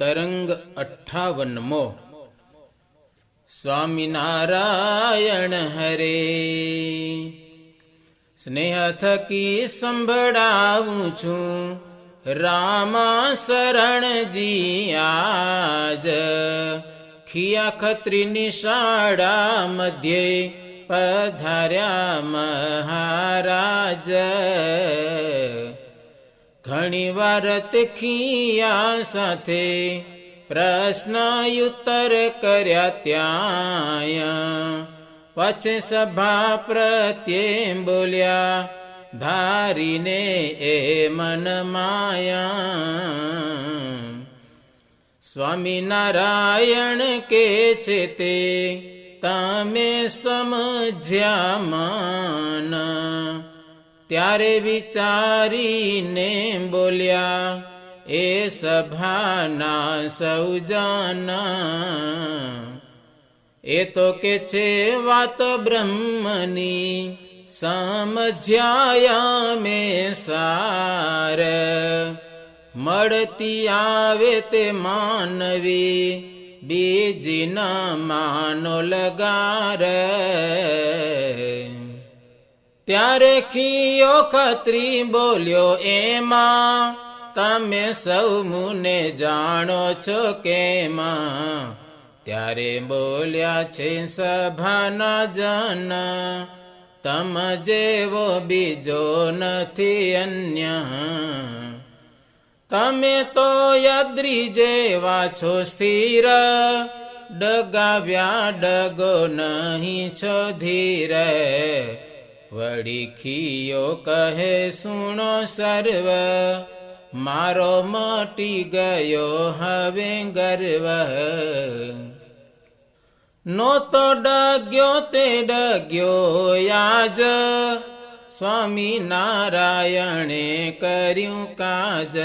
તરંગ 58મો. સ્વામિનારાયણ હરે. સ્નેહ થકી સંભળાવું છું રામા શરણજી આજ. ખિયા ખત્રીની શાળા મધ્યે પધાર્યા મહારાજ. ઘણી વાર તે ખિયા સાથે પ્રશ્ન ઉત્તર કર્યા ત્યાં. પછી સભા પ્રત્યે બોલ્યા ધારીને એ મન માયા. સ્વામિનારાયણ કે છે તે તમે સમજ્યા મન. ત્યારે વિચારીને બોલ્યા એ સભાના સૌ જન. એ તો કે છે વાત બ્રહ્મની સમજ્યા મેં સાર. મળતી આવે તે માનવી બીજી ન માનો લગાર. ત્યારે ખિયો ખત્રી બોલ્યો એમાં તમે સૌ મુને જાણો છો કેમાં. ત્યારે બોલ્યા છે સભાના જન તમ જેવો બીજો નથી અન્ય. તમે તો યદ્રી જેવા છો સ્થિર ડગાવ્યા ડગો નહીં છો ધીર. વળી ખિયો કહે સુણો સર્વ મારો મટી ગયો હવે ગર્વ. નહોતો ડગ્યો તે ડગ્યો આજ સ્વામિનારાયણે કર્યું કાજ.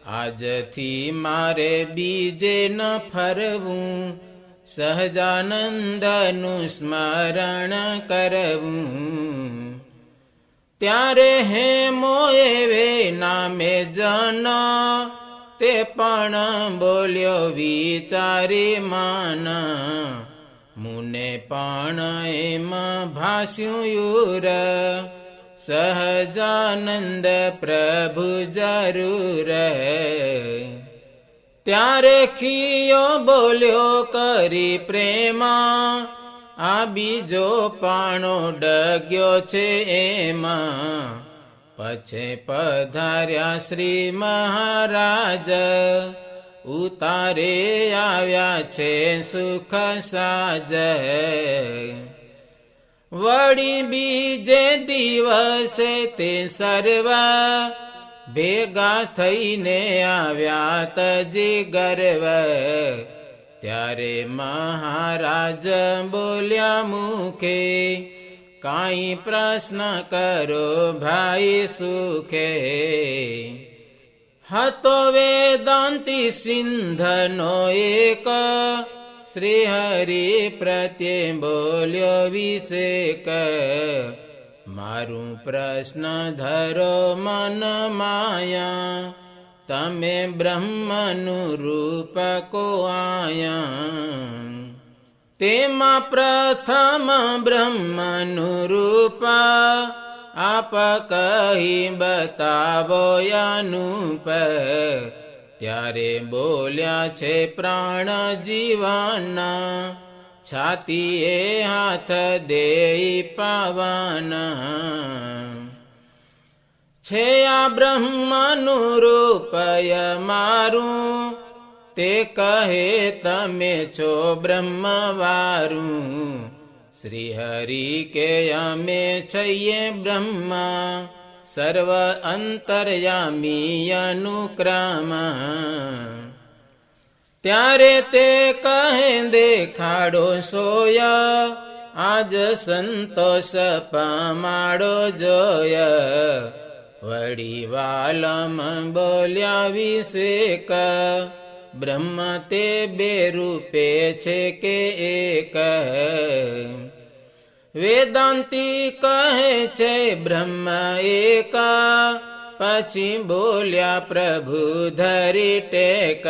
આજથી મારે બીજે ન ફરવું સહજાનંદનું સ્મરણ કરવું. ત્યારે હે મોએ નામે જન તે પણ બોલ્યો વિચારી મન. મુને પણ એમાં ભાસ્યું યુર સહજાનંદ પ્રભુ જરૂર. ત્યારે ખિયો બોલ્યો કરી પ્રેમા આ બીજો પાણો ડગ્યો છે એમાં. પછી પધાર્યા શ્રી મહારાજ ઉતારે આવ્યા છે સુખ સાજ. વળી બીજે દિવસે તે સર્વ ભેગા થઈને આવ્યા તજી ગર્વ. ત્યારે મહારાજ બોલ્યા મુખે કાંઈ પ્રશ્ન કરો ભાઈ સુખે. હતો વેદાંતી સિંધનો એક શ્રી હરિ પ્રત્યે બોલ્યો વિષેક. મારું પ્રશ્ન ધરો મન માયા તમે બ્રહ્મનું રૂપ કો આયા. તેમાં પ્રથમ બ્રહ્મનું રૂપ આપ કહી બતાવો અનુપ. ત્યારે બોલ્યા છે પ્રાણ જીવાના છાતીએ હાથ દેઈ પાવાના. છે આ બ્રહ્મનું રૂપય મારું તે કહે તમે છો બ્રહ્મવારું. શ્રી હરિ કે અમે છીએ બ્રહ્મા સર્વ અંતર્યામી અનુક્રમ. ત્યારે તે કહે દેખાડો સોય આજ સંતોષ પમાડો જોય. વળી વાલમ બોલ્યા વિષેક બ્રહ્મ તે બે રૂપે છે કે એક. વેદાંતી કહે છે બ્રહ્મ એક પછી બોલ્યા પ્રભુ ધરી ટેક,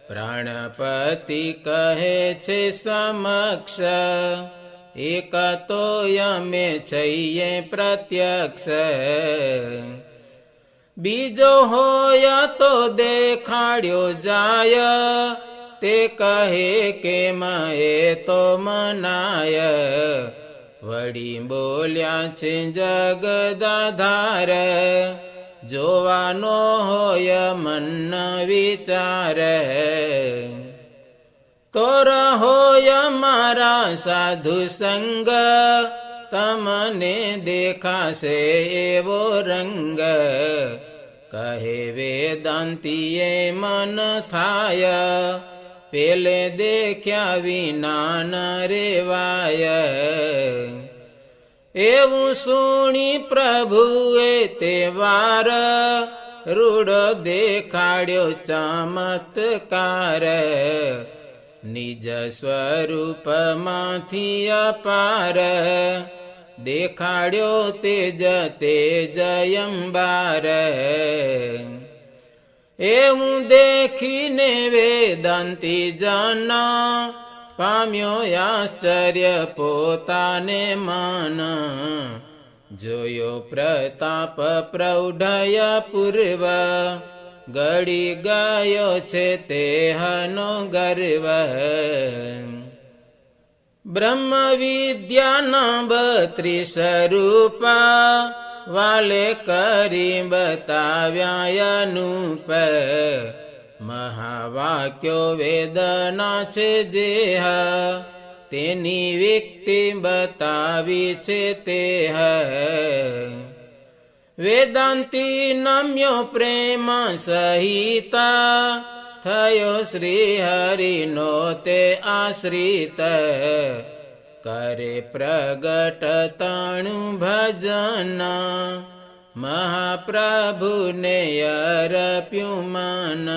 પ્રાણપતિ કહે છે સમક્ષ, એક તો અમે છીએ પ્રત્યક્ષ, બીજો હોય તો દેખાડ્યો જાય, તે કહે કે એ તો મનાય, વળી બોલ્યા છે જગદાધાર, જોવાનો હોય મન વિચાર, તો રહો મારા સાધુ સંગ, તમને દેખાશે એવો રંગ, કહે વેદાંતીએ મન થાય, પેલે દેખ્યા વિના ન રેવાય, એવું સુણી પ્રભુએ તે વાર, રૂડો દેખાડ્યો ચમત્કાર, નિજ સ્વરૂપમાંથી અપાર, દેખાડ્યો તેજ તેજયંબાર, એવું દેખીને વેદાંતી જન, પામ્યો આશ્ચર્ય પોતાને મન, જોયો પ્રતાપ પ્રૌઢય પૂર્વ, ગળી ગયો છે તેહનો ગર્વ, બ્રહ્મ વિદ્યાના 32 રૂપ, વાલે કરી બતાવ્યા અનુપ, મહાવાક્યો વેદના છે જેહ, તેની વ્યક્તિ બતાવી છે તેહ, વેદાંતી નમ્યો પ્રેમ સહિત, થયો શ્રી હરિનો તે આશ્રિત, કરે પ્રગટ તણુ ભજન, મહાપ્રભુને અર્પ્યું મન,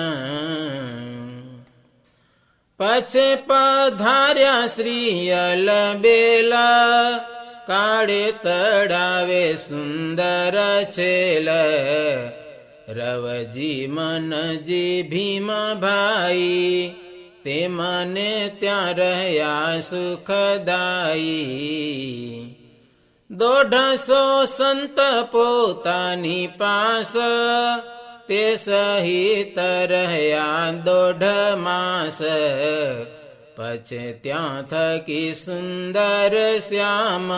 પછે પધાર્યા શ્રી અલબેલા, કાળે તળાવે સુંદર છેલ, રવજી મનજી ભીમભાઈ, તે મને ત્યાં રહ્યા સુખદાયી, 150 સંત પોતાની પાસ, તે સહિત રહ્યા 1.5 માસ, પછે ત્યાં થકી સુંદર શ્યામ,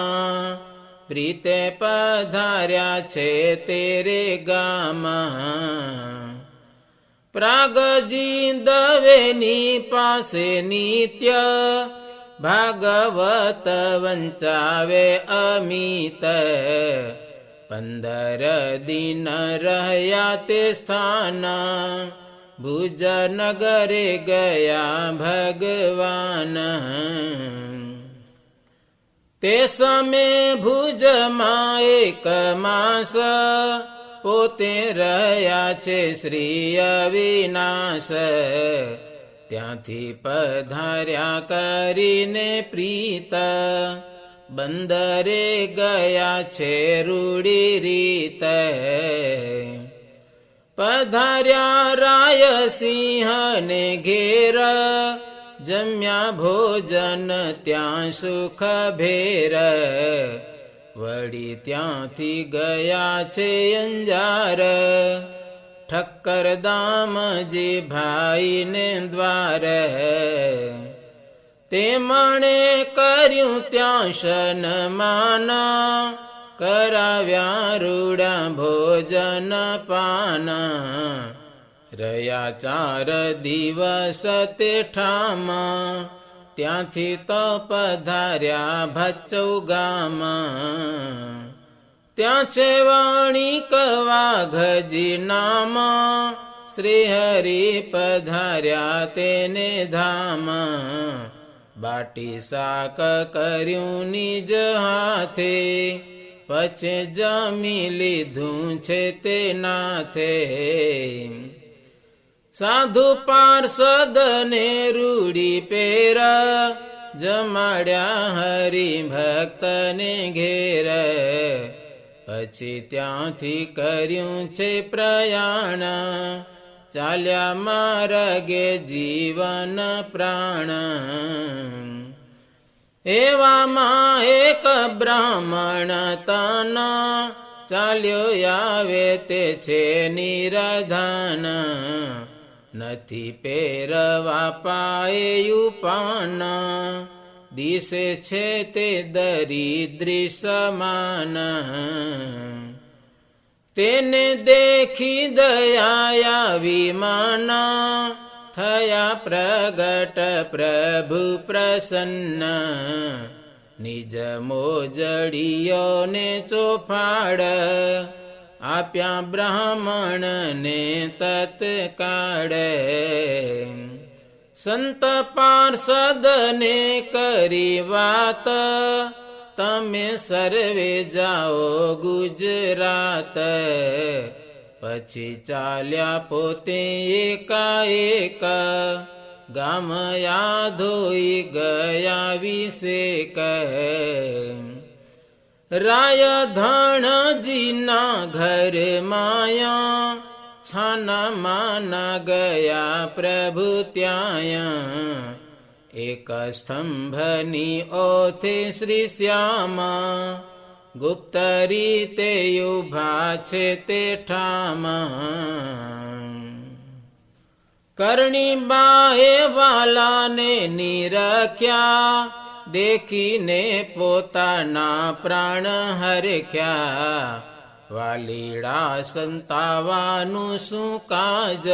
પ્રીતે પધાર્યા છે તેરે ગામ, પ્રાગજી દવેની પાસે નિત્ય, ભાગવત વંચાવે અમિત, 15 દિન રહ્યા તે સ્થાન, ભુજનગરે ગયા ભગવાન, તે સમે ભુજમાં 1 માસ, પોતે રહ્યા છે શ્રી અવિનાશ, ત્યાંથી પધાર્યા કરીને પ્રીત, બંદરે ગયા છે રૂડી રીત, પધાર્યા રાયસિંહ ને ઘેર, જમ્યા ભોજન ત્યાં સુખ ભેર, વળી ત્યાંથી ગયા છે અંજાર, ઠક્કર દામજી ભાઈને દ્વાર, તેમણે કર્યું ત્યાં સન્માન, કરાવ્યા રૂડા ભોજન પાન, રહ્યા 4 દિવસ તે ઠામ, ત્યાંથી તો પધાર્યા ભચૌ ગામ, ત્યાં છે વાણિક વાઘજી નામ, શ્રી હરિ પધાર્યા તેને ધામ, બાટી શાક કર્યું નિજ હાથે, પછે જમી લીધું છે તે નાથે, સાધુ પાર્ષદને રૂડી પેર, જમાડ્યા હરિભક્તને ઘેર, પછી ત્યાંથી કર્યું છે પ્રયાણ, ચાલ્યા માર્ગે જીવન પ્રાણ. એવામાં એક બ્રાહ્મણ તન, ચાલ્યો આવે તે છે નિરધન. નથી પહેરવા પાયું પાન, દિશે છે તે દરિદ્રી સમાન. તેને દેખી દયા વિમાન, થયા પ્રગટ પ્રભુ પ્રસન્ન. નિજ મોજડીઓને ચોફાડ, આપ્યા બ્રાહ્મણને તત્કાળ. સંત પાર્ષદને કરી વાત, તમે સર્વે જાઓ ગુજરાત. પછી ચાલ્યા પોતે એકાએક, ગામ યાધોઈ ગયા વિશેક. રાય ધણજીના ઘર માયા, છાના માના ગયા પ્રભુ ત્યાં. એક સ્તંભની ઓથે શ્રી શ્યામા, ગુપ્ત રીતે ઉભા છે તે ઠામા. કરણી બાએ વાલાને નિરખ્યા, દેખીને પોતાના પ્રાણ હરખ્યા. વાલીડા સંતાવાનું શું કાજ,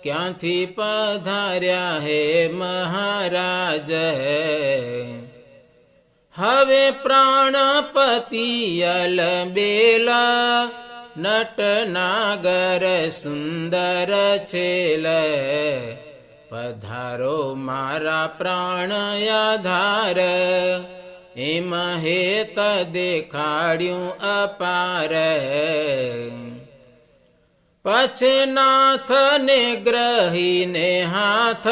ક્યાંથી પધાર્યા હે મહારાજ. હવે પ્રાણપતિ અલબેલ, નટનાગર સુંદર છેલ. પધારો મારા પ્રાણ આધાર, એમ હેત દેખાડ્યું અપાર. પછી નાથને ગ્રહીને હાથ,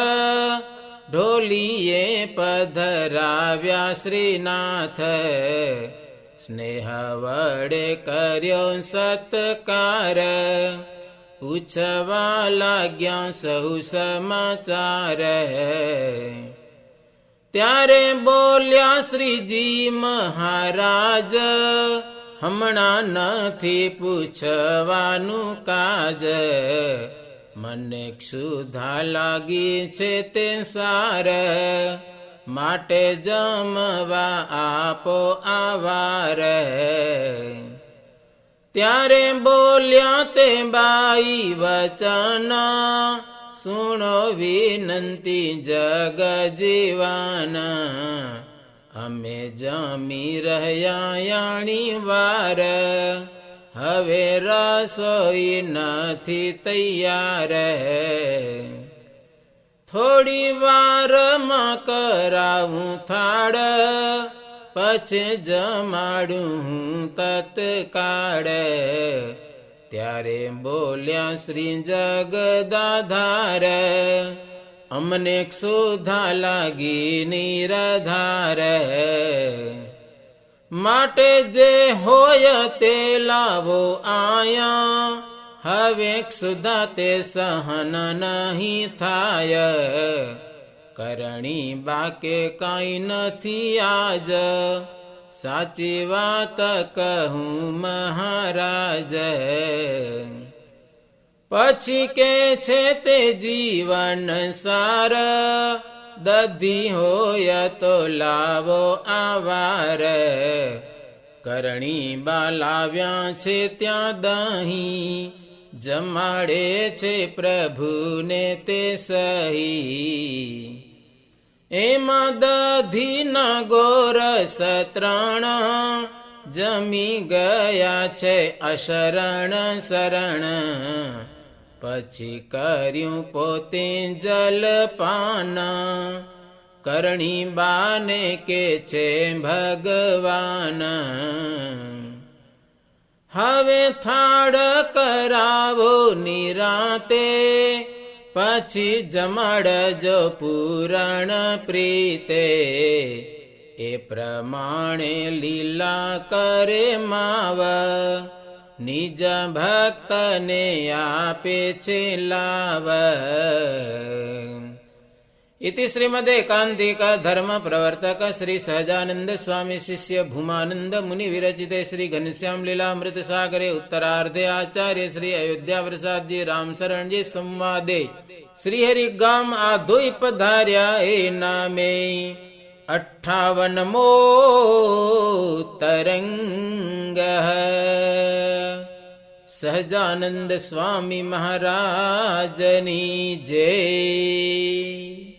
ઢોલીએ પધરાવ્યા શ્રીનાથ. સ્નેહ વડે કર્યો સત્કાર, પૂછવા લાગ્યા સહુ સમાચાર. ત્યારે બોલ્યા શ્રીજી મહારાજ, હમણાં નથી પૂછવાનું કાજ. મને ક્ષુધા લાગી છે તે સાર, માટે જમવા આપો આવાર. ત્યારે બોલ્યા તે બાઈ વચન, સુણો વિનંતી જગ જીવાન. અમે જમી રહ્યા યાણી વાર, હવે રસોઈ નથી તૈયાર. થોડી વારમાં કરાવું થાળ, પછી જમાડું હું તત્કાળ. ત્યારે બોલ્યા શ્રી જગદાધાર, અમને ક્ષુધા લાગી નિરાધાર. માટે જે હોય તે લાવો આયા, હવે ક્ષુધા તે સહન નહીં થાય. કરણી બાકે કાંઈ નથી આજ, સાચી વાત કહું મહારાજ. પછી કે છે તે જીવન સાર, દધી હોય તો લાવો આવાર. કરણી બા લાવ્યા છે ત્યાં દહીં, જમાડે છે પ્રભુને તે સહી. એમાં દધીના ગોરસ 3, જમી ગયા છે અશરણ શરણ. પછી કર્યું પોતે જલપાન, કરણી બાને કે છે ભગવાન. હવે થાળ કરાવો નિરાતે, પછી જમાડજો પૂરણ પ્રીતે. એ પ્રમાણે લીલા કરે માવ નિજ ભક્તને આપે છે લાવ. इति श्रीमदेकान्तिक धर्म प्रवर्तक श्री सहजानंद स्वामी शिष्य भूमानंद मुनि विरचिते श्री घनश्याम लीलामृत सागरे उत्तरार्धे आचार्य श्री अयोध्या प्रसाद जी राम शरण जी संवादे श्री हरि गाम आधोई पधार्या ए नामे 58मो तरंग. સહજાનંદ સ્વામી મહારાજની જય.